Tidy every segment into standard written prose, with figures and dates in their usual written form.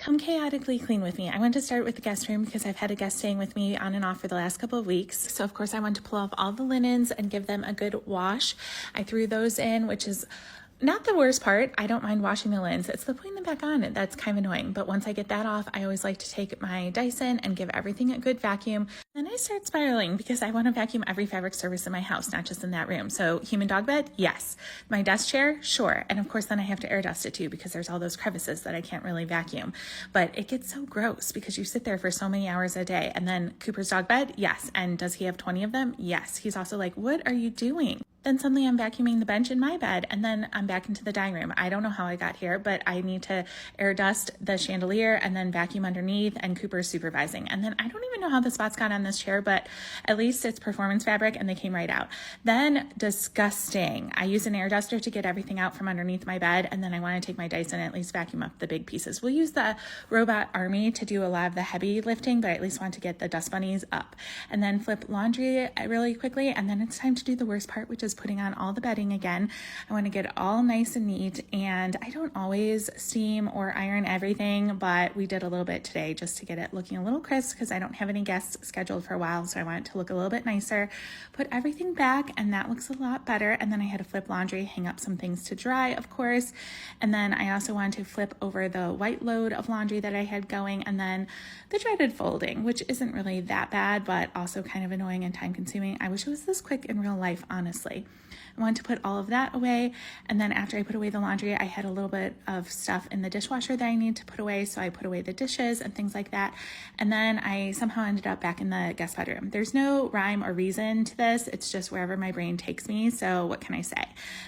Come chaotically clean with me. I want to start with the guest room because I've had a guest staying with me on and off for the last couple of weeks. So of course I want to pull off all the linens and give them a good wash. I threw those in, which is not the worst part. I don't mind washing the linens. It's the putting them back on that's kind of annoying. But once I get that off, I always like to take my Dyson and give everything a good vacuum. Then I start spiraling because I want to vacuum every fabric surface in my house, not just in that room. So human dog bed, yes. My desk chair, sure. And of course then I have to air dust it too because there's all those crevices that I can't really vacuum. But it gets so gross because you sit there for so many hours a day. And then Cooper's dog bed, yes. And does he have 20 of them? Yes. He's also like, what are you doing? Then suddenly I'm vacuuming the bench in my bed, and then I'm back into the dining room. I don't know how I got here, but I need to air dust the chandelier and then vacuum underneath, and Cooper's supervising. And then I don't even know how the spots got on this chair, but at least it's performance fabric and they came right out. Then disgusting. I use an air duster to get everything out from underneath my bed, and then I want to take my Dyson and at least vacuum up the big pieces. We'll use the Robot Army to do a lot of the heavy lifting, but I at least want to get the dust bunnies up. And then flip laundry really quickly, and then it's time to do the worst part, which is putting on all the bedding again. I want to get it all nice and neat, and I don't always steam or iron everything, but we did a little bit today just to get it looking a little crisp because I don't have any guests scheduled for a while, so I want it to look a little bit nicer. Put everything back, and that looks a lot better. And then I had to flip laundry, hang up some things to dry, of course, and then I also wanted to flip over the white load of laundry that I had going, and then the dreaded folding, which isn't really that bad, but also kind of annoying and time consuming. I wish it was this quick in real life, honestly. I wanted to put all of that away, and then after I put away the laundry, I had a little bit of stuff in the dishwasher that I need to put away, so I put away the dishes and things like that, and then I somehow ended up back in the guest bedroom. There's no rhyme or reason to this, it's just wherever my brain takes me, so what can I say?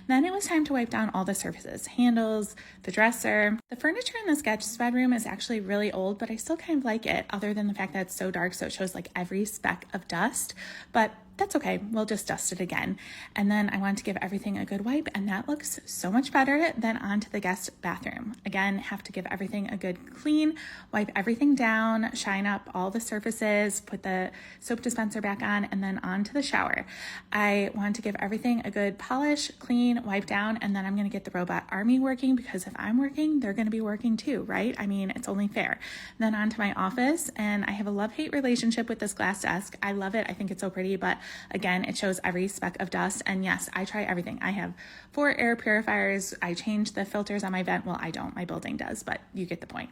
Then it was time to wipe down all the surfaces, handles, the dresser. The furniture in this guest bedroom is actually really old, but I still kind of like it, other than the fact that it's so dark, so it shows like every speck of dust, but that's okay, we'll just dust it again. And then I want to give everything a good wipe, and that looks so much better. Then onto the guest bathroom. Again, have to give everything a good clean, wipe everything down, shine up all the surfaces, put the soap dispenser back on, and then onto the shower. I want to give everything a good polish, clean, wipe down, and then I'm gonna get the Robot Army working because if I'm working, they're gonna be working too, right? I mean, it's only fair. Then onto my office, and I have a love-hate relationship with this glass desk. I love it, I think it's so pretty, but again, it shows every speck of dust. And yes, I try everything. I have 4 air purifiers. I change the filters on my vent. Well, I don't. My building does, but you get the point.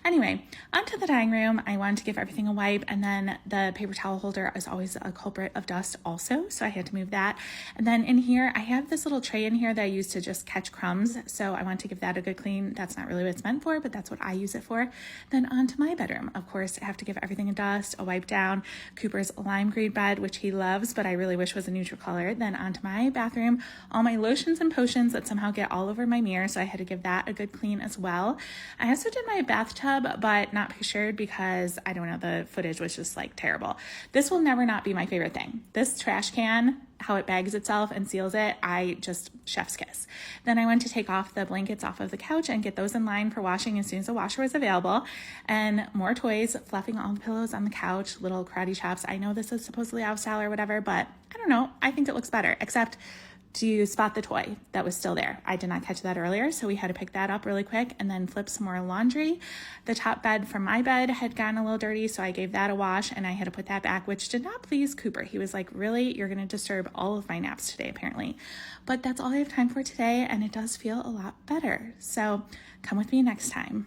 Anyway, onto the dining room. I wanted to give everything a wipe. And then the paper towel holder is always a culprit of dust also. So I had to move that. And then in here, I have this little tray in here that I use to just catch crumbs. So I want to give that a good clean. That's not really what it's meant for, but that's what I use it for. Then onto my bedroom. Of course, I have to give everything a dust, a wipe down. Cooper's lime green bed, which he loves, but I really wish was a neutral color. Then onto my bathroom, all my lotions and potions that somehow get all over my mirror, so I had to give that a good clean as well. I also did my bathtub, but not pictured because I don't know, the footage was just like terrible. This will never not be my favorite thing. This trash can, how it bags itself and seals it, I just chef's kiss. Then I went to take off the blankets off of the couch and get those in line for washing as soon as the washer was available. And more toys, fluffing all the pillows on the couch, little karate chops. I know this is supposedly out of style or whatever, but I don't know. I think it looks better, except do you spot the toy that was still there? I did not catch that earlier, so we had to pick that up really quick and then flip some more laundry. The top bed from my bed had gotten a little dirty, so I gave that a wash and I had to put that back, which did not please Cooper. He was like, really? You're gonna disturb all of my naps today, apparently. But that's all I have time for today, and it does feel a lot better. So come with me next time.